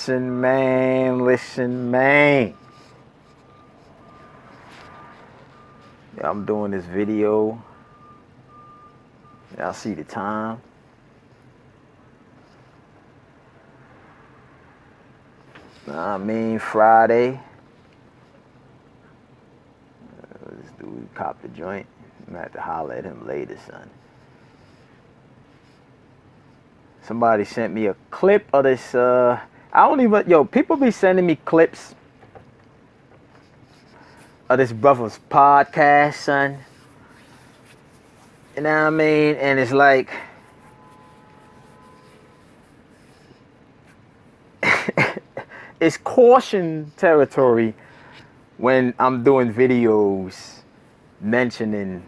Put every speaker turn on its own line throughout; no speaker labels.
Listen, man. Listen, man. I'm doing this video. Y'all see the time. I mean, Friday. This dude copped the joint. I'm gonna have to holler at him later, son. Somebody sent me a clip of this. I don't even. Yo, people be sending me clips of this brother's podcast, son. You know what I mean? And it's like, it's caution territory when I'm doing videos mentioning,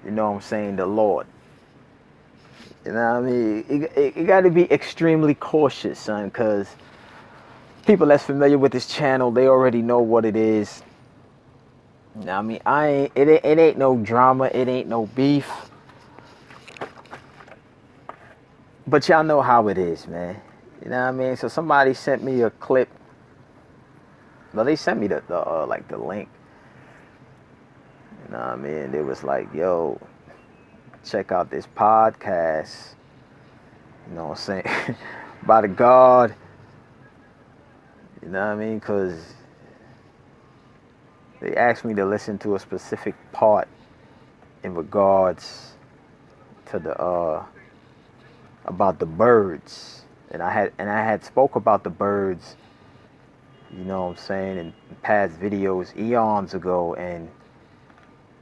you know what I'm saying, the Lord. You know what I mean? You got to be extremely cautious, son, because people that's familiar with this channel, they already know what it is. You know what I mean? It ain't no drama. It ain't no beef. But y'all know how it is, man. You know what I mean? So somebody sent me a clip. No, they sent me the like the link. You know what I mean? It was like, yo, check out this podcast. You know what I'm saying? By the God. You know what I mean? Because they asked me to listen to a specific part in regards to the about the birds. And I had spoke about the birds, you know what I'm saying, in past videos eons ago, and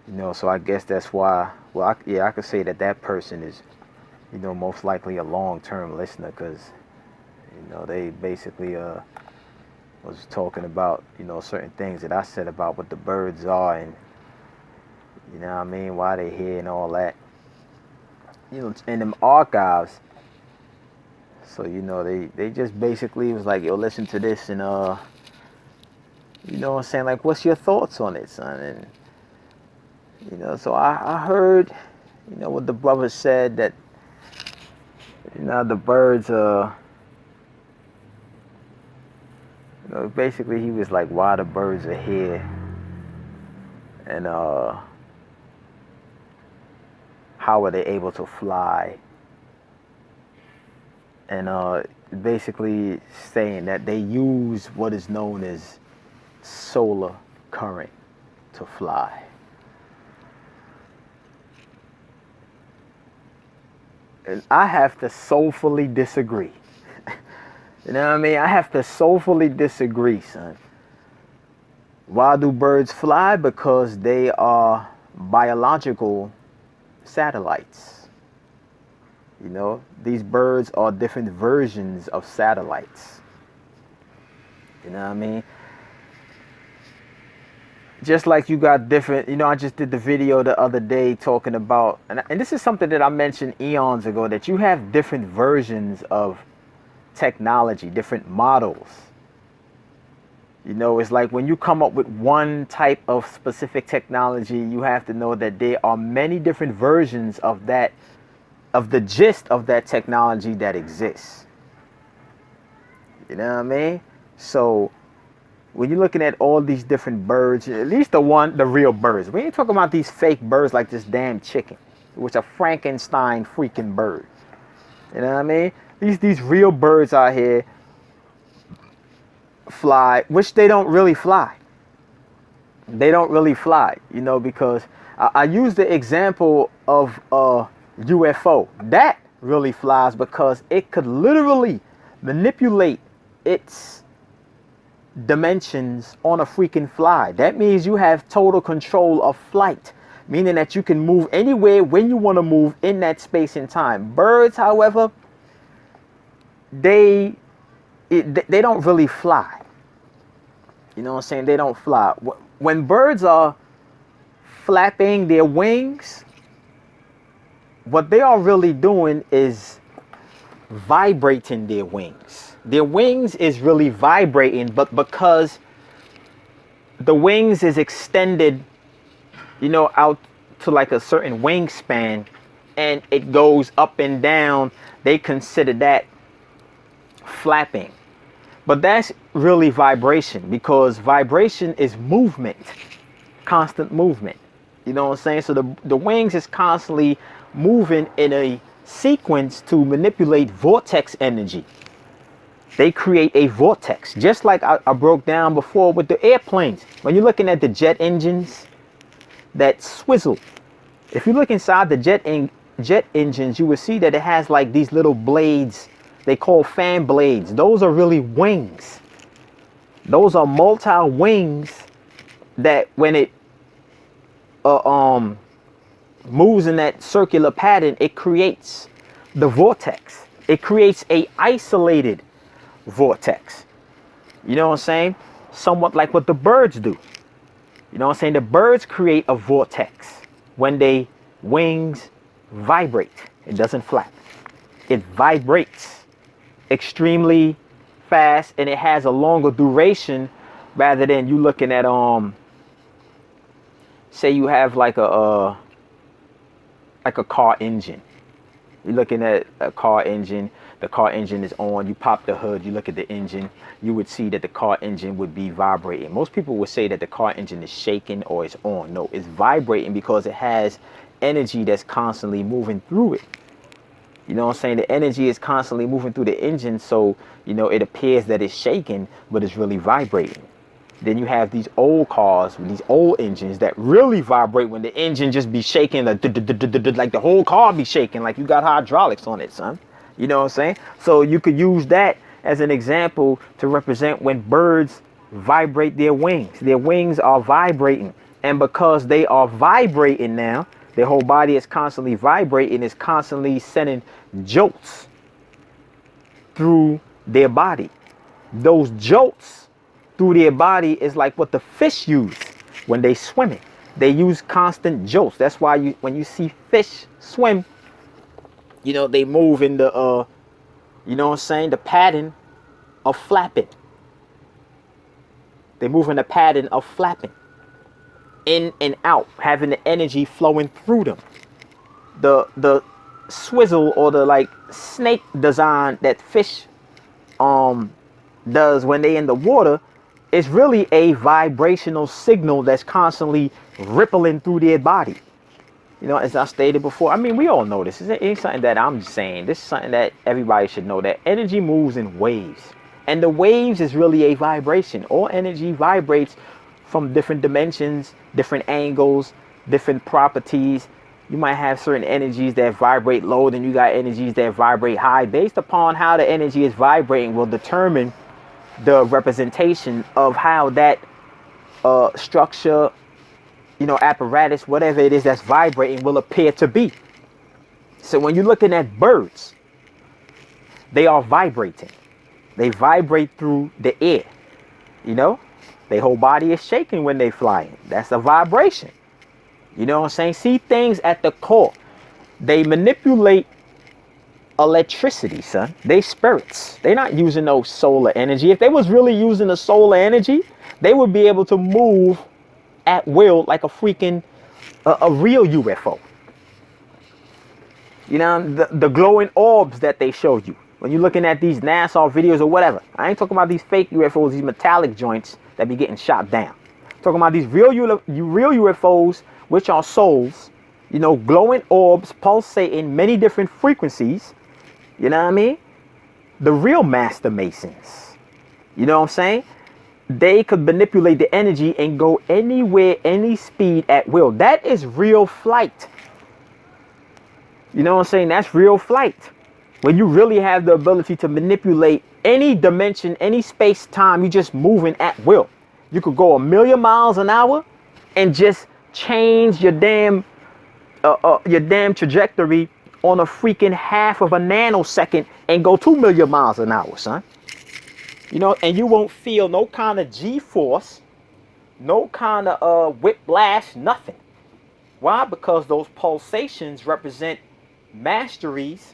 you know, so I guess that's why. Well, I could say that person is, you know, most likely a long-term listener, because you know they basically was talking about, you know, certain things that I said about what the birds are, and you know what I mean, why they here and all that, you know, in them archives. So, you know, they just basically was like, yo, listen to this, and you know what I'm saying, like, what's your thoughts on it, son? And you know, so I heard, you know, what the brother said, that, you know, the birds, you know, basically he was like, why the birds are here, and how are they able to fly, and basically saying that they use what is known as solar current to fly. And I have to soulfully disagree. You know what I mean? I have to soulfully disagree, son. Why do birds fly? Because they are biological satellites. You know, these birds are different versions of satellites. You know what I mean? Just like you got different, you know, I just did the video the other day talking about, and this is something that I mentioned eons ago, that you have different versions of technology, different models. You know, it's like when you come up with one type of specific technology, you have to know that there are many different versions of that, of the gist of that technology that exists. You know what I mean? So when you're looking at all these different birds, at least the real birds. We ain't talking about these fake birds like this damn chicken, which a Frankenstein freaking bird. You know what I mean? These real birds out here fly, which they don't really fly. They don't really fly, you know, because I use the example of a UFO. That really flies because it could literally manipulate its dimensions on a freaking fly. That means you have total control of flight, meaning that you can move anywhere when you want to move in that space and time. Birds, however, they don't really fly. You know what I'm saying? They don't fly. When birds are flapping their wings, what they are really doing is vibrating their wings. Their wings is really vibrating, but because the wings is extended, you know, out to like a certain wingspan, and it goes up and down, they consider that flapping. But that's really vibration, because vibration is movement, constant movement. You know what I'm saying? So the wings is constantly moving in a sequence to manipulate vortex energy. They create a vortex, just like I broke down before with the airplanes. When you're looking at the jet engines that swizzle, if you look inside the jet engines, you will see that it has like these little blades. They call fan blades. Those are really wings. Those are multi wings that when it moves in that circular pattern, it creates the vortex. It creates a isolated vortex. You know what I'm saying? Somewhat like what the birds do. You know what I'm saying? The birds create a vortex when they wings vibrate. It doesn't flap. It vibrates extremely fast, and it has a longer duration rather than you looking at say you have like a car engine. You're looking at a car engine. The car engine is on. You pop the hood. You look at the engine. You would see that the car engine would be vibrating. Most people would say that the car engine is shaking or it's on. No, it's vibrating because it has energy that's constantly moving through it. You know what I'm saying? The energy is constantly moving through the engine. So, you know, it appears that it's shaking, but it's really vibrating. Then you have these old cars with these old engines that really vibrate when the engine just be shaking, like the whole car be shaking, like you got hydraulics on it, son. You know what I'm saying? So you could use that as an example to represent when birds vibrate their wings. Their wings are vibrating. And because they are vibrating now, their whole body is constantly vibrating, is constantly sending jolts through their body. Those jolts through their body is like what the fish use when they swimming. They use constant jolts. That's why when you see fish swim, you know, they move in the, you know what I'm saying, the pattern of flapping. They move in the pattern of flapping. In and out, having the energy flowing through them. The swizzle or the like snake design that fish does when they in the water is really a vibrational signal that's constantly rippling through their body. You know, as I stated before, I mean, we all know this. It ain't something that I'm saying. This is something that everybody should know, that energy moves in waves. And the waves is really a vibration. All energy vibrates from different dimensions, different angles, different properties. You might have certain energies that vibrate low, then you got energies that vibrate high. Based upon how the energy is vibrating will determine the representation of how that structure, you know, apparatus, whatever it is that's vibrating will appear to be. So when you're looking at birds, they are vibrating. They vibrate through the air, you know. Their whole body is shaking when they flying. That's a vibration. You know what I'm saying? See things at the core. They manipulate electricity, son. They spirits. They're not using no solar energy. If they was really using the solar energy, they would be able to move at will like a freaking a real UFO. You know, the glowing orbs that they show you when you're looking at these NASA videos or whatever. I ain't talking about these fake UFOs, these metallic joints that be getting shot down. I'm talking about these real UFOs, which are souls, you know, glowing orbs pulsating many different frequencies. You know what I mean? The real master masons. You know what I'm saying? They could manipulate the energy and go anywhere, any speed at will. That is real flight. You know what I'm saying? That's real flight. When you really have the ability to manipulate any dimension, any space, time, you just moving at will. You could go 1,000,000 miles an hour and just change your damn trajectory on a freaking half of a nanosecond and go 2,000,000 miles an hour, son. You know, and you won't feel no kind of G-force, no kind of whiplash, nothing. Why? Because those pulsations represent masteries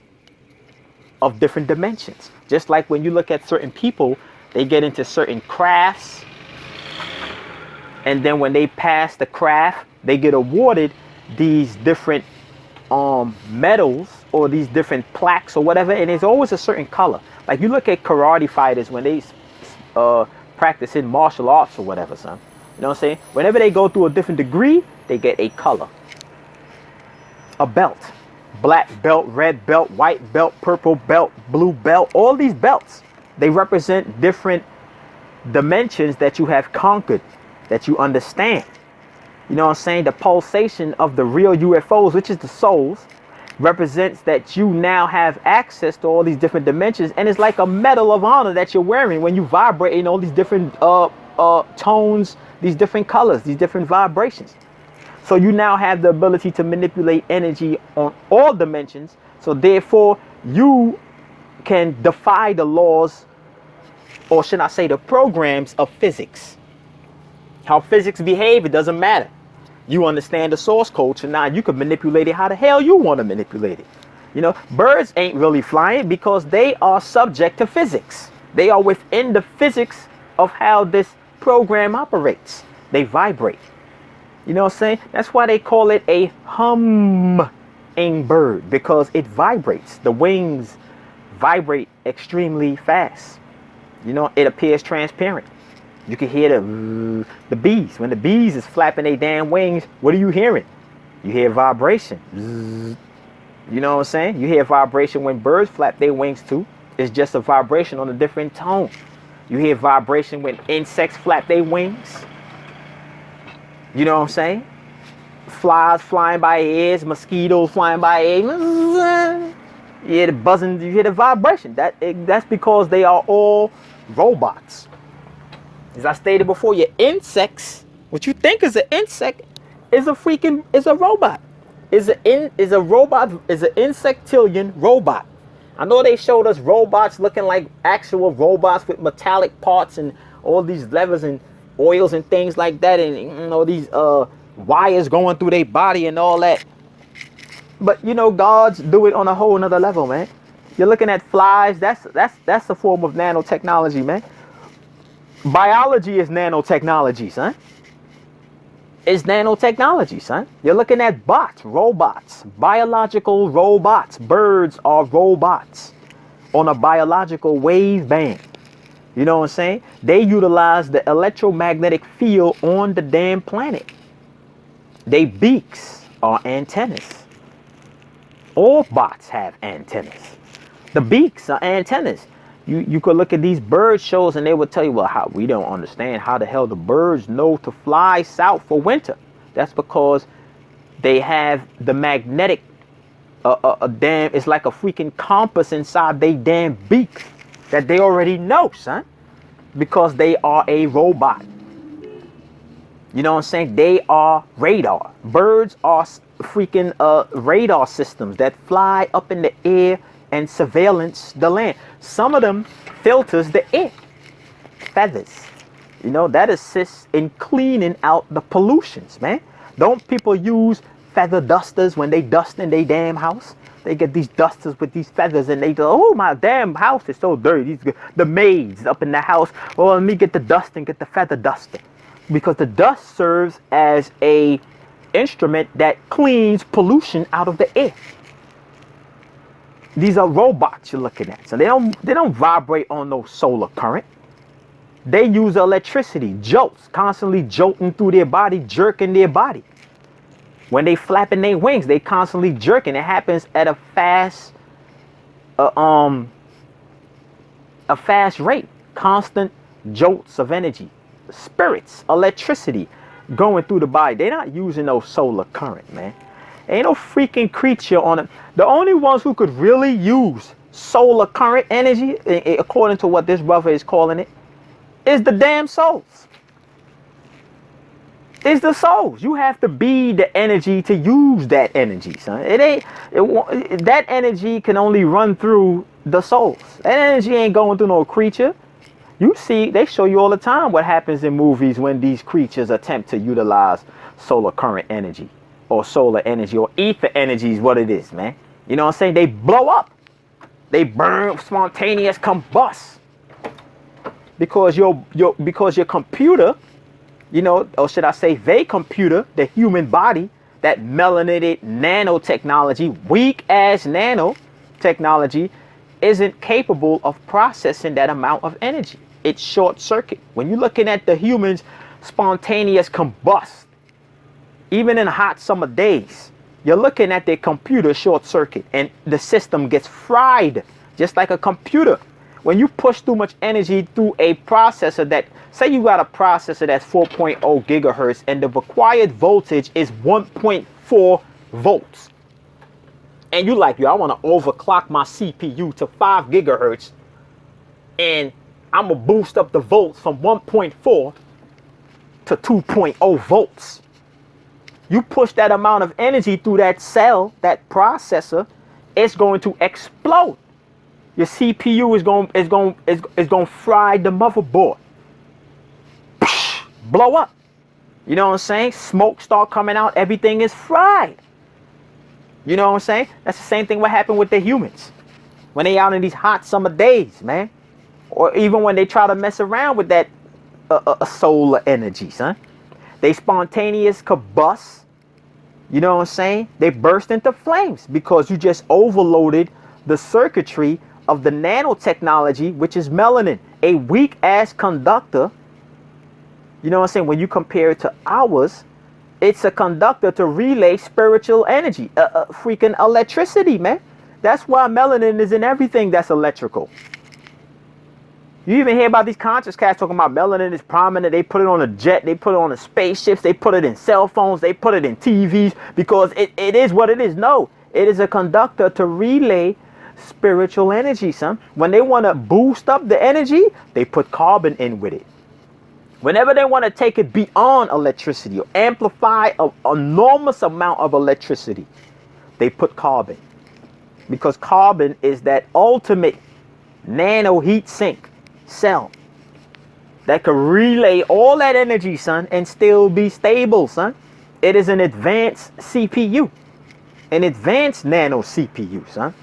of different dimensions. Just like when you look at certain people, they get into certain crafts, and then when they pass the craft, they get awarded these different medals or these different plaques or whatever, and it's always a certain color. Like you look at karate fighters, when they practicing martial arts or whatever, son. You know what I'm saying? Whenever they go through a different degree, they get a color. A belt. Black belt, red belt, white belt, purple belt, blue belt. All these belts, they represent different dimensions that you have conquered, that you understand. You know what I'm saying? The pulsation of the real UFOs, which is the souls, represents that you now have access to all these different dimensions. And it's like a medal of honor that you're wearing when you vibrate in all these different tones, these different colors, these different vibrations. So you now have the ability to manipulate energy on all dimensions. So therefore, you can defy the laws, or should I say the programs of physics. How physics behave, it doesn't matter. You understand the source code, so now you can manipulate it how the hell you want to manipulate it. You know, birds ain't really flying because they are subject to physics. They are within the physics of how this program operates. They vibrate. You know what I'm saying? That's why they call it a humming bird, because it vibrates. The wings vibrate extremely fast. You know, it appears transparent. You can hear the bees. When the bees is flapping their damn wings, what are you hearing? You hear vibration. You know what I'm saying? You hear vibration when birds flap their wings too. It's just a vibration on a different tone. You hear vibration when insects flap their wings. You know what I'm saying? Flies flying by ears, mosquitoes flying by ears. You hear the buzzing, you hear the vibration. That's because they are all robots. As I stated before, your insects, what you think is an insect, is a robot. Is an insectillion robot. I know they showed us robots looking like actual robots with metallic parts and all these levers and oils and things like that, and you know, these wires going through their body and all that. But you know, gods do it on a whole nother level, man. You're looking at flies. That's a form of nanotechnology, man. Biology is nanotechnology, son. It's nanotechnology, son. You're looking at robots, biological robots. Birds are robots on a biological wave band. You know what I'm saying? They utilize the electromagnetic field on the damn planet. They beaks are antennas. All bots have antennas. The beaks are antennas. You could look at these bird shows and they would tell you, well, how we don't understand how the hell the birds know to fly south for winter. That's because they have the magnetic it's like a freaking compass inside they damn beak that they already know, son, because they are a robot. You know what I'm saying? They are radar. Birds are freaking radar systems that fly up in the air and surveillance the land. Some of them filters the air. Feathers. You know, that assists in cleaning out the pollutions, man. Don't people use feather dusters when they dust in their damn house? They get these dusters with these feathers and they go, oh, my damn house is so dirty. The maids up in the house, well, let me get the dust and get the feather duster. Because the dust serves as a instrument that cleans pollution out of the air. These are robots you're looking at. So they don't vibrate on no solar current. They use electricity, jolts, constantly jolting through their body, jerking their body. When they flapping their wings, they constantly jerking. It happens at a fast rate. Constant jolts of energy, spirits, electricity going through the body. They're not using no solar current, man. Ain't no freaking creature on it. The only ones who could really use solar current energy, according to what this brother is calling it, is the damn souls. It's the souls. You have to be the energy to use that energy, son. That energy can only run through the souls. That energy ain't going through no creature. You see, they show you all the time what happens in movies when these creatures attempt to utilize solar current energy or solar energy or ether energy is what it is, man. You know what I'm saying? They blow up. They burn, spontaneous combust. Because your computer, you know, or should I say they computer, the human body, that melanated nanotechnology, weak ass nanotechnology, isn't capable of processing that amount of energy. it short circuit. When you're looking at the humans spontaneous combust, even in hot summer days, you're looking at their computer short circuit and the system gets fried just like a computer. When you push too much energy through a processor that, say you got a processor that's 4.0 gigahertz and the required voltage is 1.4 volts. And you like, yo, I want to overclock my CPU to 5 gigahertz and I'm going to boost up the volts from 1.4 to 2.0 volts. You push that amount of energy through that cell, that processor, it's going to explode. Your CPU is going to fry the motherboard. Blow up. You know what I'm saying? Smoke start coming out. Everything is fried. You know what I'm saying? That's the same thing what happened with the humans when they out in these hot summer days, man. Or even when they try to mess around with that solar energy, son. They spontaneous combust. You know what I'm saying? They burst into flames because you just overloaded the circuitry of the nanotechnology, which is melanin, a weak ass conductor. You know what I'm saying? When you compare it to ours, it's a conductor to relay spiritual energy, freaking electricity, man. That's why melanin is in everything that's electrical. You even hear about these conscious cats talking about melanin is prominent. They put it on a jet. They put it on the spaceships. They put it in cell phones. They put it in TVs because it is what it is. No, it is a conductor to relay spiritual energy, son. When they want to boost up the energy, they put carbon in with it. Whenever they want to take it beyond electricity or amplify an enormous amount of electricity, they put carbon. Because carbon is that ultimate nano heat sink cell that can relay all that energy, son, and still be stable, son. It is an advanced CPU, an advanced nano CPU, son.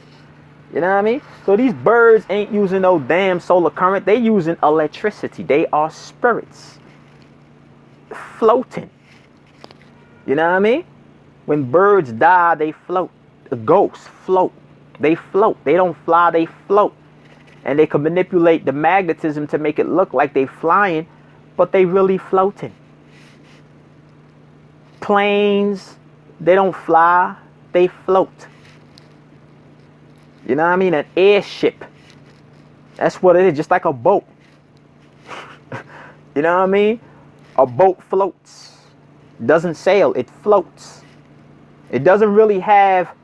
You know what I mean? So these birds ain't using no damn solar current. They using electricity. They are spirits floating. You know what I mean? When birds die, they float. The ghosts float. They float. They don't fly, they float. And they can manipulate the magnetism to make it look like they flying, but they really floating. Planes, they don't fly, they float. You know what I mean? An airship. That's what it is, just like a boat. You know what I mean? A boat floats. Doesn't sail, it floats. It doesn't really have,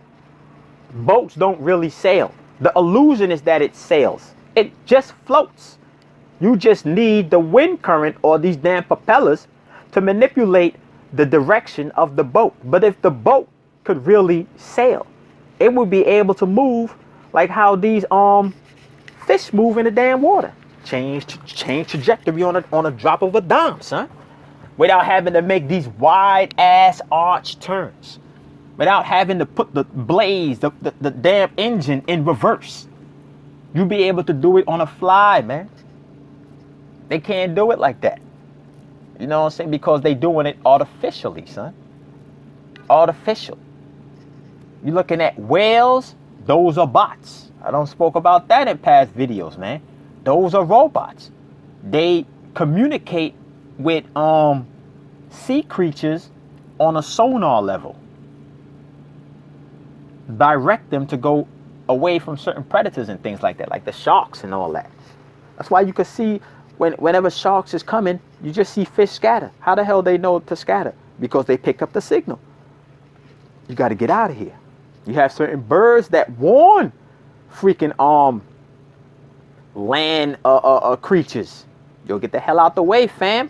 boats don't really sail. The illusion is that it sails. It just floats. You just need the wind current or these damn propellers to manipulate the direction of the boat. But if the boat could really sail, it would be able to move like how these fish move in the damn water. Change trajectory on a drop of a dime, son. Without having to make these wide ass arch turns. Without having to put the blades, the damn engine in reverse. You'll be able to do it on a fly, man. They can't do it like that. You know what I'm saying? Because they doing it artificially, son. Artificial. You're looking at whales, those are bots. I don't spoke about that in past videos, man. Those are robots. They communicate with sea creatures on a sonar level. Direct them to go away from certain predators and things like that, like the sharks and all that. That's why you can see whenever sharks is coming, you just see fish scatter. How the hell they know to scatter? Because they pick up the signal. You got to get out of here. You have certain birds that warn freaking land creatures. Yo, get the hell out the way, fam.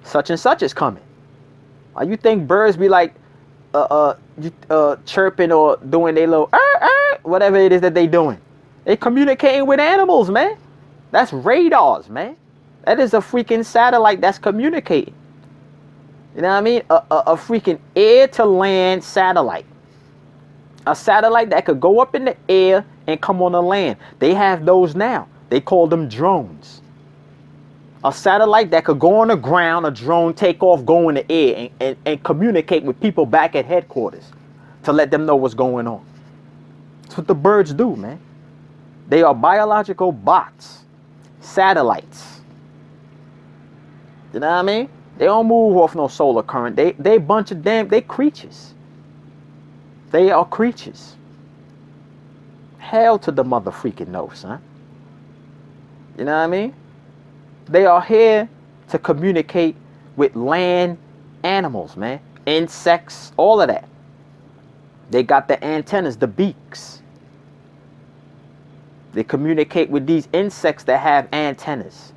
Such and such is coming. Why you think birds be like chirping or doing their little whatever it is that they doing? They communicating with animals, man. That's radars, man. That is a freaking satellite that's communicating. You know what I mean? A freaking air to land satellite. A satellite that could go up in the air and come on the land. They have those now. They call them drones. A satellite that could go on the ground, a drone take off, go in the air and communicate with people back at headquarters to let them know what's going on. That's what the birds do, man. They are biological bots Satellites. You know what I mean? They don't move off no solar current. They bunch of they creatures. They are creatures. Hell to the mother freaking no, son. You know what I mean? They are here to communicate with land animals, man. Insects, all of that. They got the antennas, the beaks. They communicate with these insects that have antennas.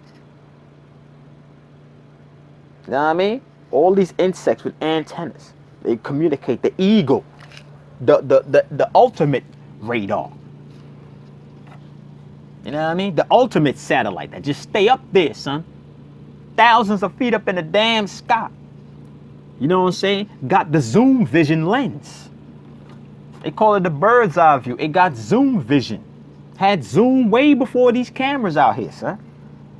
You know what I mean? All these insects with antennas. They communicate. The eagle. The ultimate radar. You know what I mean? The ultimate satellite that just stay up there, son. Thousands of feet up in the damn sky. You know what I'm saying? Got the zoom vision lens. They call it the bird's eye view. It got zoom vision. Had zoom way before these cameras out here, son.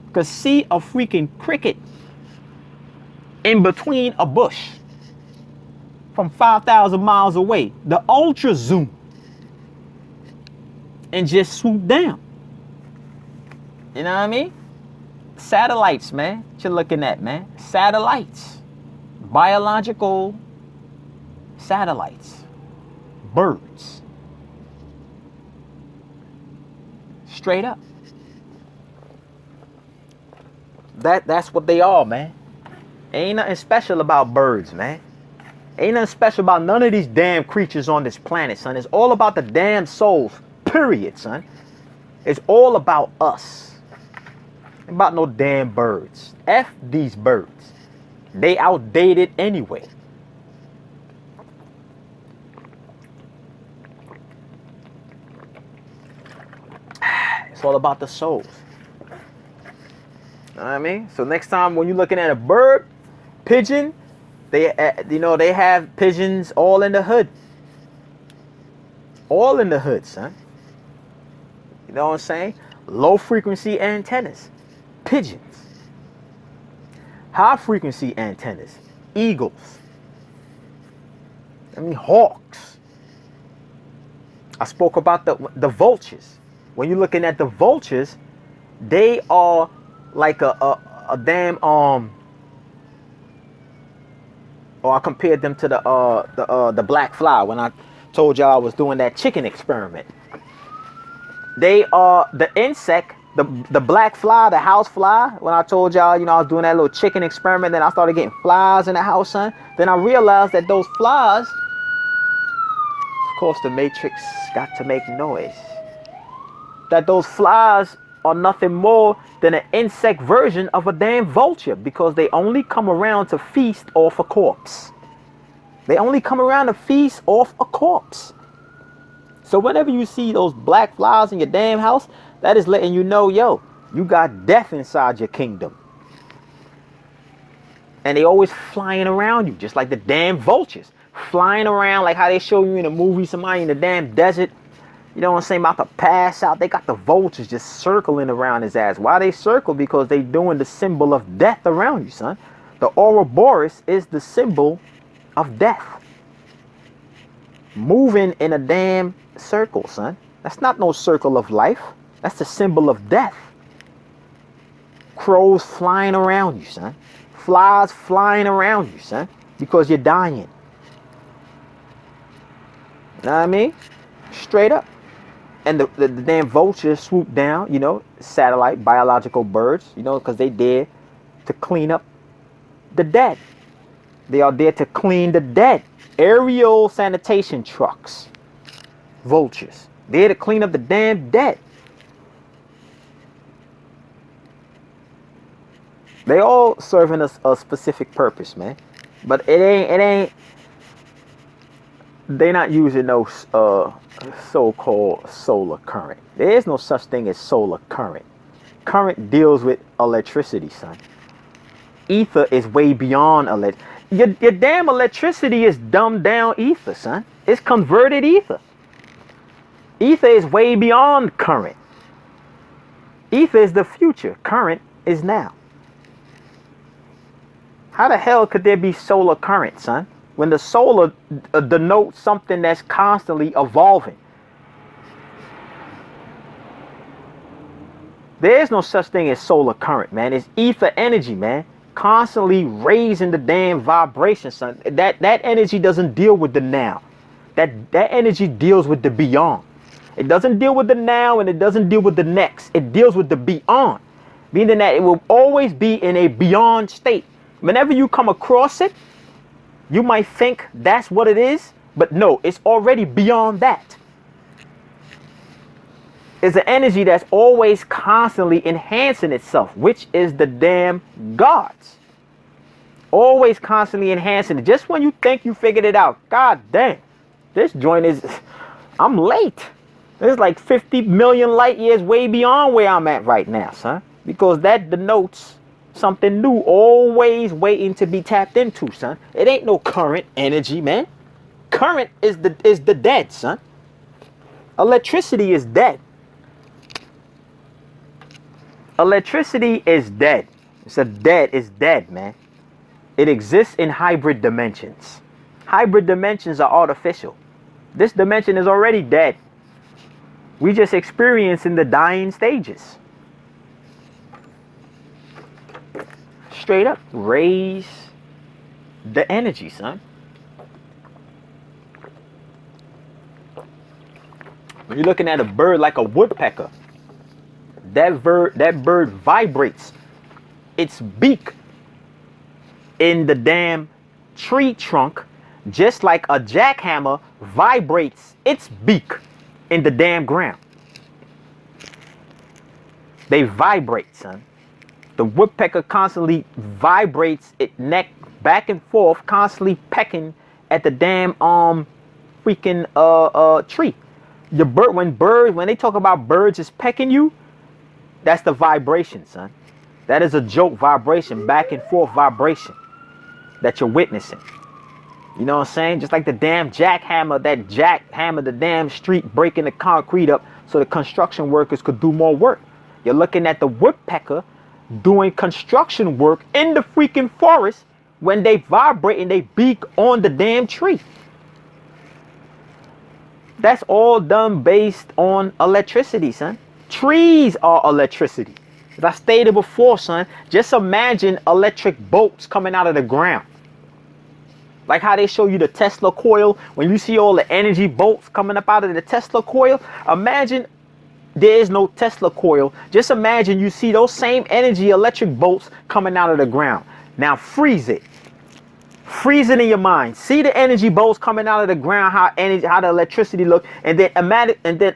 Because see a freaking cricket in between a bush from 5,000 miles away. The ultra zoom. And just swoop down. You know what I mean? Satellites, man. What you looking at, man? Satellites. Biological satellites. Birds. Straight up. That's what they are, man. Ain't nothing special about birds, man. Ain't nothing special about none of these damn creatures on this planet, son. It's all about the damn souls. Period, son. It's all about us. Ain't about no damn birds. F these birds. They outdated anyway. It's all about the souls. You know what I mean? So next time when you're looking at a bird, pigeon, they have pigeons all in the hood. All in the hood, son. You know what I'm saying? Low frequency antennas. Pigeons. High frequency antennas. Eagles. I mean hawks. I spoke about the vultures. When you're looking at the vultures, they are like a damn or I compared them to the black fly when I told y'all I was doing that chicken experiment. They are the insect, the black fly, the house fly. When I told y'all, I was doing that little chicken experiment, then I started getting flies in the house, son. Then I realized that those flies, of course, the Matrix got to make noise. That those flies are nothing more than an insect version of a damn vulture because they only come around to feast off a corpse. They only come around to feast off a corpse. So whenever you see those black flies in your damn house, that is letting you know, yo, you got death inside your kingdom. And they always flying around you, just like the damn vultures. Flying around like how they show you in a movie, somebody in the damn desert. You know what I'm saying? About to pass out. They got the vultures just circling around his ass. Why they circle? Because they doing the symbol of death around you, son. The Ouroboros is the symbol of death. Moving in a damn circle, son. That's not no circle of life. That's the symbol of death. Crows flying around you, son. Flies flying around you, son. Because you're dying. You know what I mean? Straight up. And the damn vultures swoop down, satellite, biological birds, because they there to clean up the dead. They are there to clean the dead. Aerial sanitation trucks. Vultures. There to clean up the damn dead. They all serving us a specific purpose, man. But it ain't. They not using no so-called solar current. There is no such thing as solar current. Current deals with electricity, son. Ether is way beyond your damn electricity is dumbed down ether, son. It's converted ether. Ether is way beyond current. Ether is the future. Current is now. How the hell could there be solar current, son? When the solar denotes something that's constantly evolving. There is no such thing as solar current, man. It's ether energy, man. Constantly raising the damn vibration, son. That energy doesn't deal with the now. That energy deals with the beyond. It doesn't deal with the now and it doesn't deal with the next. It deals with the beyond. Meaning that it will always be in a beyond state. Whenever you come across it, you might think that's what it is, but no, it's already beyond that. It's an energy that's always constantly enhancing itself, which is the damn gods. Always constantly enhancing it. Just when you think you figured it out, god damn, this joint is, I'm late. It's like 50 million light years way beyond where I'm at right now, son. Because that denotes something new, always waiting to be tapped into, son. It ain't no current energy, man. Current is the dead, son. Electricity is dead. Electricity is dead. It's dead, man. It exists in hybrid dimensions. Hybrid dimensions are artificial. This dimension is already dead. We just experiencing the dying stages. Straight up, raise the energy, son. When you're looking at a bird like a woodpecker, that bird vibrates its beak in the damn tree trunk, just like a jackhammer vibrates its beak in the damn ground. They vibrate, son. The woodpecker constantly vibrates its neck back and forth, constantly pecking at the damn freaking tree. The bird, when they talk about birds is pecking you, that's the vibration, son. That is a joke vibration, back and forth vibration that you're witnessing. You know what I'm saying? Just like the damn jackhammer, that jackhammer the damn street, breaking the concrete up so the construction workers could do more work. You're looking at the woodpecker doing construction work in the freaking forest when they vibrate and they beak on the damn tree. That's all done based on electricity, son. Trees are electricity. As I stated before, son, just imagine electric bolts coming out of the ground. Like how they show you the Tesla coil. When you see all the energy bolts coming up out of the Tesla coil, imagine there is no Tesla coil. Just imagine you see those same energy electric bolts coming out of the ground. Now freeze it. Freeze it in your mind. See the energy bolts coming out of the ground, how the electricity look, and then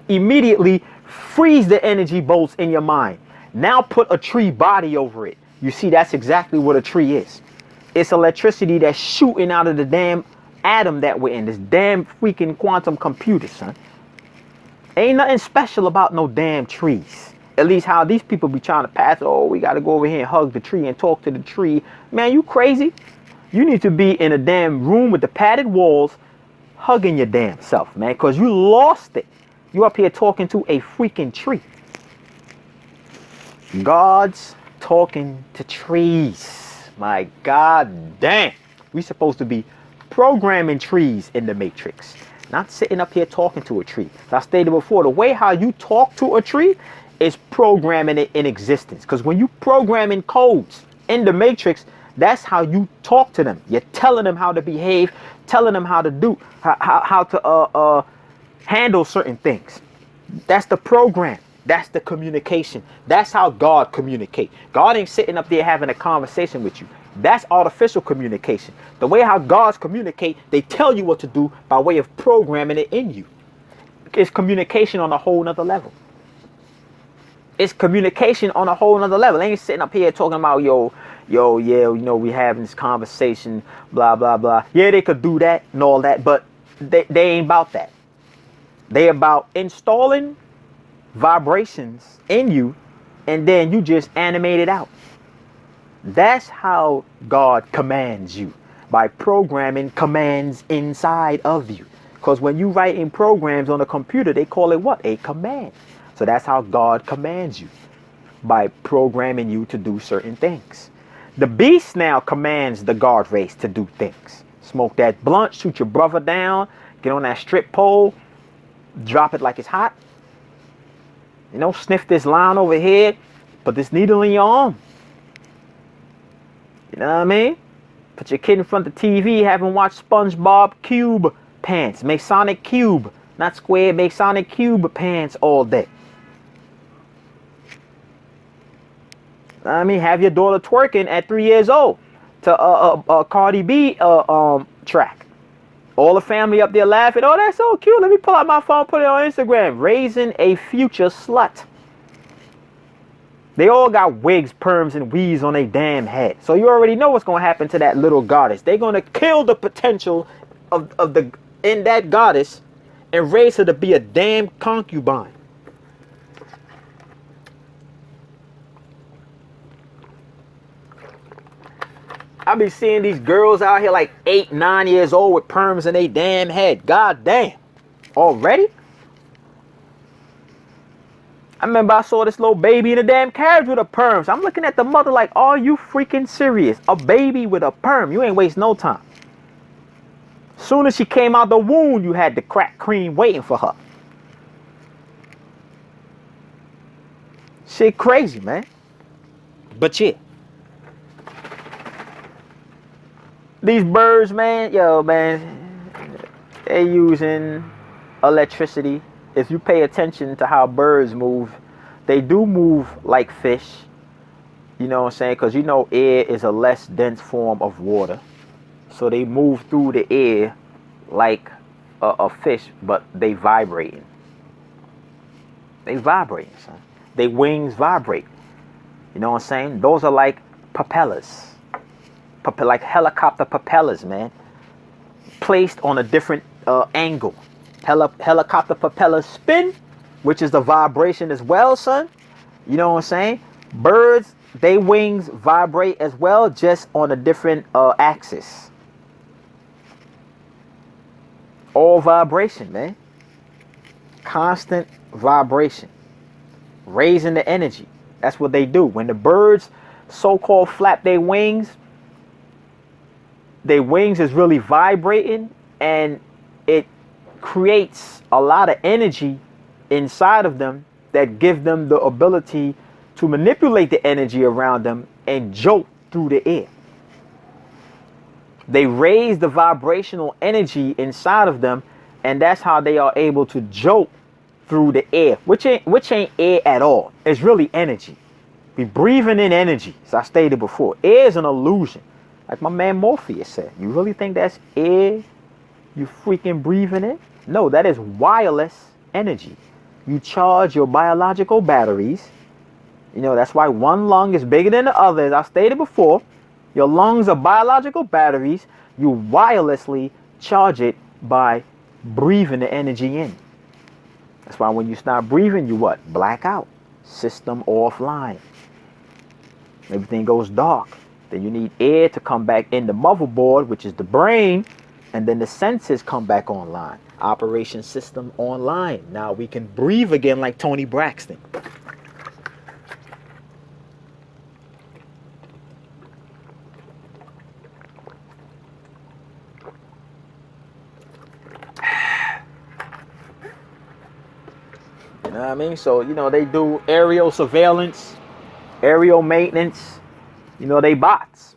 immediately freeze the energy bolts in your mind. Now put a tree body over it. You see, that's exactly what a tree is. It's electricity that's shooting out of the damn atom that we're in. This damn freaking quantum computer, son. Ain't nothing special about no damn trees. At least how these people be trying to pass it. Oh, we got to go over here and hug the tree and talk to the tree. Man, you crazy? You need to be in a damn room with the padded walls hugging your damn self, man, because you lost it. You up here talking to a freaking tree. God's talking to trees. My God damn. We supposed to be programming trees in the matrix, not sitting up here talking to a tree. As I stated before, the way how you talk to a tree is programming it in existence. Because when you program in codes in the matrix, that's how you talk to them. You're telling them how to behave, telling them how to do, how to handle certain things. That's the program. That's the communication. That's how God communicates. God ain't sitting up there having a conversation with you. That's artificial communication. The way how gods communicate, they tell you what to do by way of programming it in you. It's communication on a whole nother level. It's communication on a whole nother level. They ain't sitting up here talking about, yo, yeah, you know, we having this conversation, blah, blah, blah. Yeah, they could do that and all that, but they ain't about that. They about installing vibrations in you, and then you just animate it out. That's how God commands you, by programming commands inside of you. Because when you write in programs on a computer, they call it what? A command. So that's how God commands you, by programming you to do certain things. The beast now commands the guard race to do things. Smoke that blunt, shoot your brother down, get on that strip pole, drop it like it's hot. You know, sniff this line over here. Put this needle in your arm. You know what I mean? Put your kid in front of the TV, have him watch SpongeBob Cube pants. Masonic Cube. Not square, Masonic Cube pants all day. You know what I mean? Have your daughter twerking at 3 years old to Cardi B track. All the family up there laughing. Oh, that's so cute. Let me pull out my phone, put it on Instagram. Raising a future slut. They all got wigs, perms, and weaves on their damn head. So you already know what's going to happen to that little goddess. They're going to kill the potential in that goddess and raise her to be a damn concubine. I be seeing these girls out here like 8, 9 years old with perms in their damn head. God damn. Already? I remember I saw this little baby in a damn carriage with a perm. So I'm looking at the mother like, are you freaking serious? A baby with a perm. You ain't waste no time. Soon as she came out the womb, you had the crack cream waiting for her. Shit crazy, man. But yeah. These birds, man, yo, man, they using electricity. If you pay attention to how birds move, they do move like fish. You know what I'm saying? Because you know air is a less dense form of water. So they move through the air like a fish, but they vibrating. They vibrating, son. Their wings vibrate. You know what I'm saying? Those are like propellers. Like helicopter propellers, man. Placed on a different angle. Helicopter propellers spin, which is the vibration as well, son. You know what I'm saying? Birds, they wings vibrate as well, just on a different axis. All vibration, man. Constant vibration. Raising the energy. That's what they do. When the birds so-called flap their wings is really vibrating, and it creates a lot of energy inside of them that give them the ability to manipulate the energy around them and jolt through the air. They raise the vibrational energy inside of them, and that's how they are able to jolt through the air, which ain't air at all. It's really energy. We breathing in energy, as I stated before. Air is an illusion. Like my man Morpheus said, you really think that's air you freaking breathing in? No, that is wireless energy. You charge your biological batteries. You know, that's why one lung is bigger than the other. As I stated before, your lungs are biological batteries. You wirelessly charge it by breathing the energy in. That's why when you stop breathing, you what? Black out. System offline. Everything goes dark. Then you need air to come back in the motherboard, which is the brain, and then the senses come back online. Operation system online. Now we can breathe again like Tony Braxton. You know what I mean? So, you know, they do aerial surveillance, aerial maintenance. You know, they bots.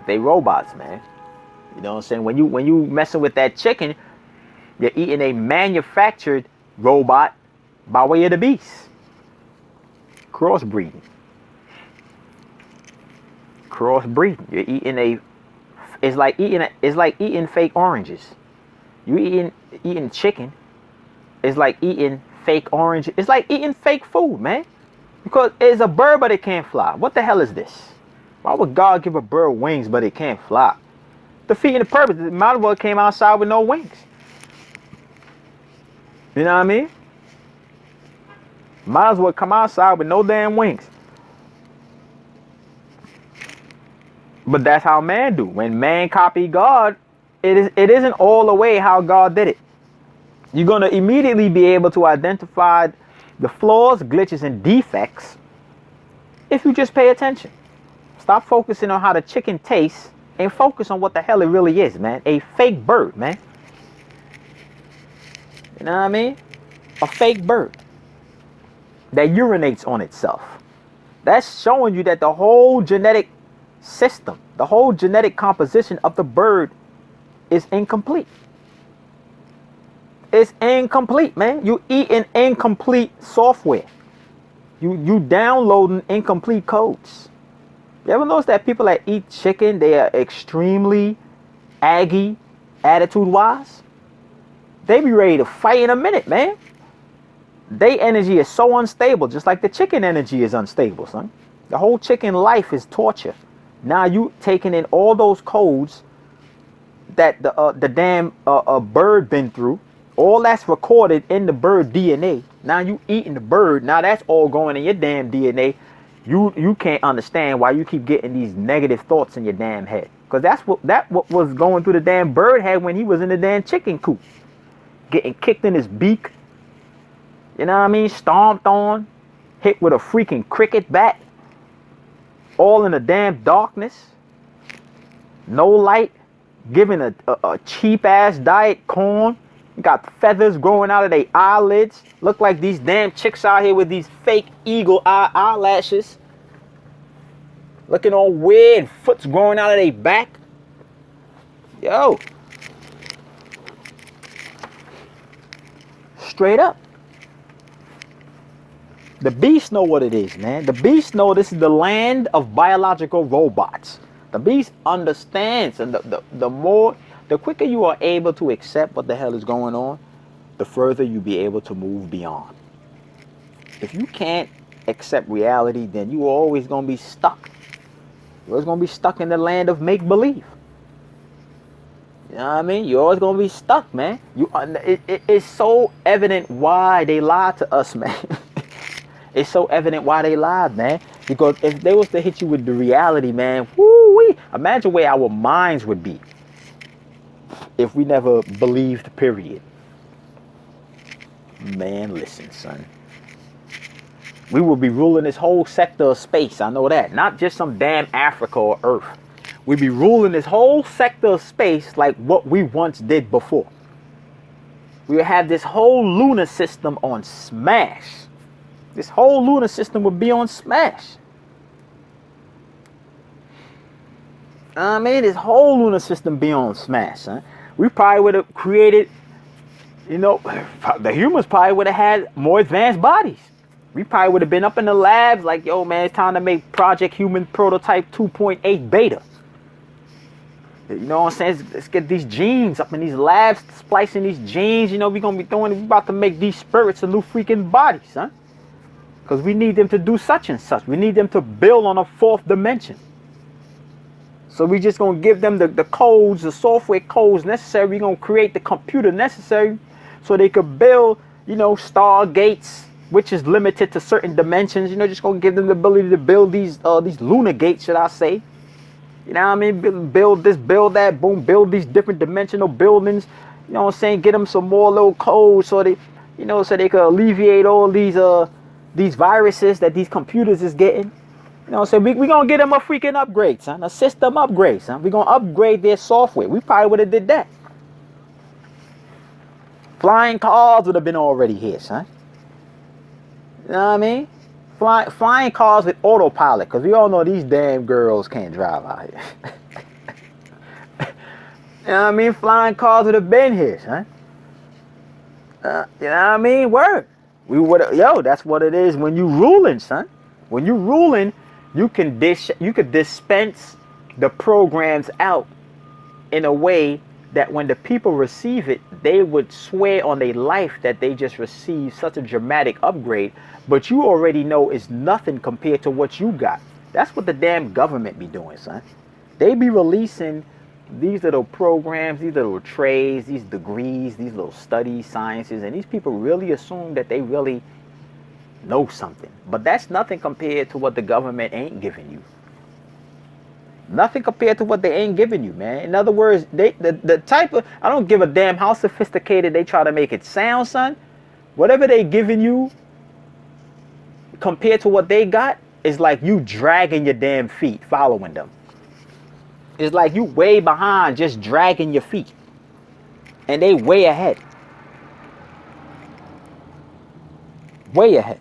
They robots, man. You know what I'm saying? When you messing with that chicken, you're eating a manufactured robot by way of the beast. Crossbreeding. Crossbreeding. You're eating it's like eating fake oranges. You eating chicken. It's like eating fake orange. It's like eating fake food, man. Because it's a bird, but it can't fly. What the hell is this? Why would God give a bird wings, but it can't fly? Defeating the purpose. The might as well came outside with no wings. You know what I mean? Might as well come outside with no damn wings. But that's how man do. When man copy God, it isn't all the way how God did it. You're going to immediately be able to identify the flaws, glitches, and defects if you just pay attention. Stop focusing on how the chicken tastes and focus on what the hell it really is, man. A fake bird, man. You know what I mean? a fake bird that urinates on itself. That's showing you that the whole genetic system, the whole genetic composition of the bird is incomplete. It's incomplete, man. You eating incomplete software. You downloading incomplete codes. You ever notice that people that eat chicken, they are extremely aggy attitude-wise? They be ready to fight in a minute, man. Their energy is so unstable, just like the chicken energy is unstable, son. The whole chicken life is torture. Now you taking in all those codes that the damn bird been through. All that's recorded in the bird DNA. Now you eating the bird. Now that's all going in your damn DNA. You can't understand why you keep getting these negative thoughts in your damn head. Because that's what was going through the damn bird head when he was in the damn chicken coop. Getting kicked in his beak. You know what I mean? Stomped on. Hit with a freaking cricket bat. All in the damn darkness. No light. Given a cheap ass diet, corn. Got feathers growing out of their eyelids. Look like these damn chicks out here with these fake eagle eye eyelashes. Looking all weird. Foot's growing out of their back. Yo. Straight up. The beast know what it is, man. The beast know this is the land of biological robots. The beast understands. And the quicker you are able to accept what the hell is going on, the further you be able to move beyond. If you can't accept reality, then you are always going to be stuck. You're always going to be stuck in the land of make-believe. You know what I mean? You're always going to be stuck, man. It's so evident why they lied to us, man. It's so evident why they lied, man. Because if they was to hit you with the reality, man, woo-wee, imagine where our minds would be if we never believed, period. Man, listen, son. We will be ruling this whole sector of space. I know that. Not just some damn Africa or Earth. We be ruling this whole sector of space like what we once did before. We would have this whole lunar system on smash. This whole lunar system would be on smash. I mean, this whole lunar system be on smash, huh? We probably would have created, you know, the humans probably would have had more advanced bodies. We probably would have been up in the labs like, yo, man, it's time to make Project Human Prototype 2.8 Beta. You know what I'm saying? Let's get these genes up in these labs, splicing these genes. You know, we're about to make these spirits a new freaking bodies, huh? Because we need them to do such and such. We need them to build on a fourth dimension. So we just going to give them the codes, the software codes necessary. We're going to create the computer necessary so they could build, you know, stargates, which is limited to certain dimensions. You know, just going to give them the ability to build these lunar gates, should I say. You know what I mean? Build this, build that, boom, build these different dimensional buildings. You know what I'm saying? Get them some more little codes so they, you know, so they could alleviate all these viruses that these computers is getting. You know, so we're going to get them a freaking upgrade, son. A system upgrade, son. We're going to upgrade their software. We probably would have did that. Flying cars would have been already here, son. You know what I mean? Flying cars with autopilot, because we all know these damn girls can't drive out here. You know what I mean? Flying cars would have been here, son. You know what I mean? Word. We would, yo, that's what it is when you ruling, son. When you ruling, you could dispense the programs out in a way that when the people receive it, they would swear on their life that they just received such a dramatic upgrade. But you already know it's nothing compared to what you got. That's what the damn government be doing, son. They be releasing these little programs, these little trades, these degrees, these little studies, sciences, and these people really assume that they really know something. But that's nothing compared to what the government ain't giving you. Nothing compared to what they ain't giving you, man. In other words, the type of, I don't give a damn how sophisticated they try to make it sound, son. Whatever they giving you compared to what they got is like you dragging your damn feet following them. It's like you way behind just dragging your feet. And they way ahead. Way ahead.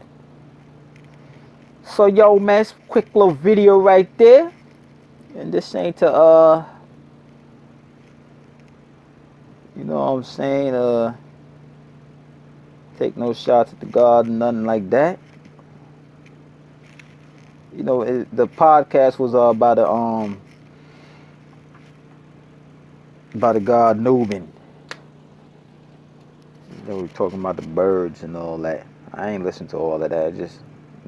So yo, man, it's a quick little video right there. And this ain't to you know what I'm saying, take no shots at the God, nothing like that. You know, the podcast was about a god Nubian. You know, we're talking about the birds and all that. I ain't listened to all of that. I just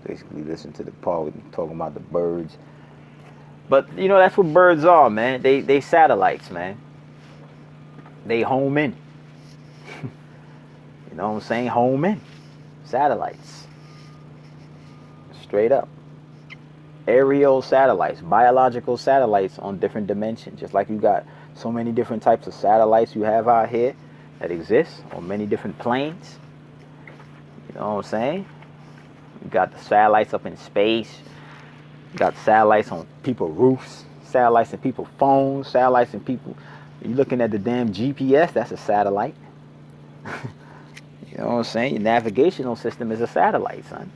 basically listened to the part talking about the birds. But you know, that's what birds are, man. They satellites, man. They home in. You know what I'm saying? Home in. Satellites. Straight up. Aerial satellites, biological satellites on different dimensions. Just like you got so many different types of satellites you have out here that exist on many different planes. You know what I'm saying? You got the satellites up in space. You got satellites on people's roofs. Satellites in people's phones. Satellites in people. You're looking at the damn GPS. That's a satellite. You know what I'm saying? Your navigational system is a satellite, son.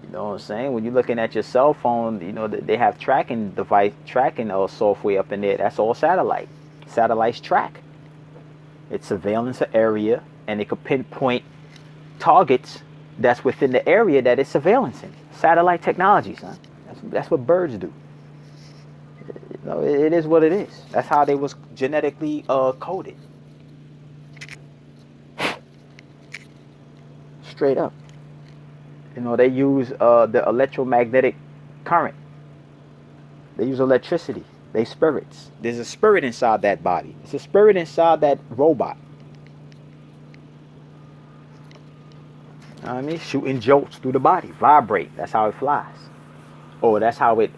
You know what I'm saying? When you're looking at your cell phone, you know, they have tracking device, tracking software up in there. That's all satellite. Satellites track. It's surveillance of area, and it could pinpoint targets that's within the area that it's surveillancing. Satellite technology, son. That's what birds do. You know, it is what it is. That's how they was genetically coded. Straight up. You know, they use the electromagnetic current. They use electricity. They spirits. There's a spirit inside that body. It's a spirit inside that robot. You know what I mean? Shooting jolts through the body. Vibrate. That's how it flies. Or that's how it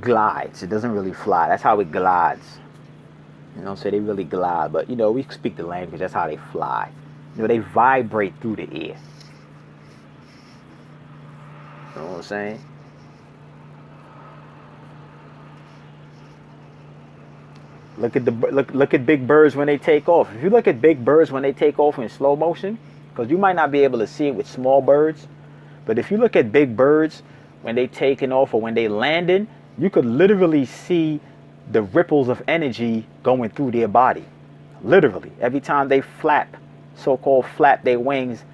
glides. It doesn't really fly. That's how it glides. You know, so they really glide. But, you know, we speak the language. That's how they fly. You know, they vibrate through the air. You know what I'm saying? Look at big birds when they take off. If you look at big birds when they take off in slow motion, because you might not be able to see it with small birds, but if you look at big birds when they taking off or when they landing, you could literally see the ripples of energy going through their body. Literally, every time they flap, so-called flap their wings,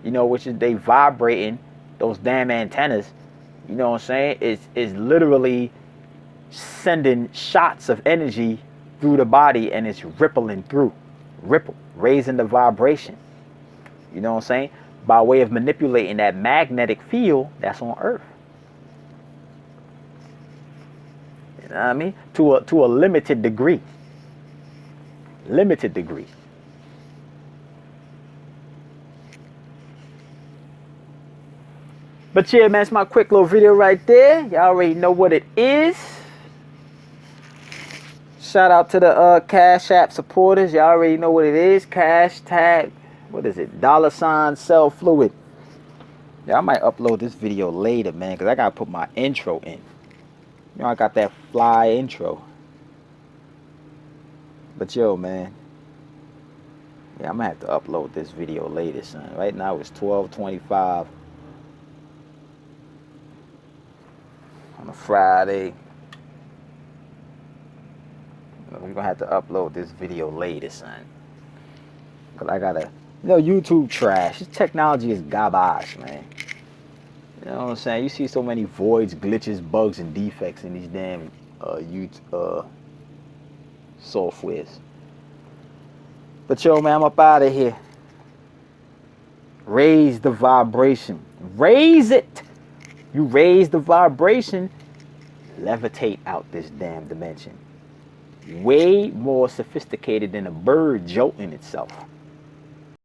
you know, which is they vibrating. Those damn antennas, you know what I'm saying, is literally sending shots of energy through the body, and it's rippling through. Ripple, raising the vibration. You know what I'm saying? By way of manipulating that magnetic field that's on Earth. You know what I mean? To a limited degree. Limited degree. But yeah, man, it's my quick little video right there. Y'all already know what it is. Shout out to the Cash App supporters. Y'all already know what it is. Cash tag, what is it? $ cellfluid. Yeah, I might upload this video later, man, because I got to put my intro in. You know, I got that fly intro. But yo, man. Yeah, I'm going to have to upload this video later, son. Right now it's 12:25. On a Friday. We're going to have to upload this video later, son. Because I got to, you know, YouTube trash. This technology is garbage, man. You know what I'm saying? You see so many voids, glitches, bugs, and defects in these damn YouTube softwares. But yo, man, I'm up out of here. Raise the vibration. Raise it. You raise the vibration, levitate out this damn dimension. Way more sophisticated than a bird jolting itself.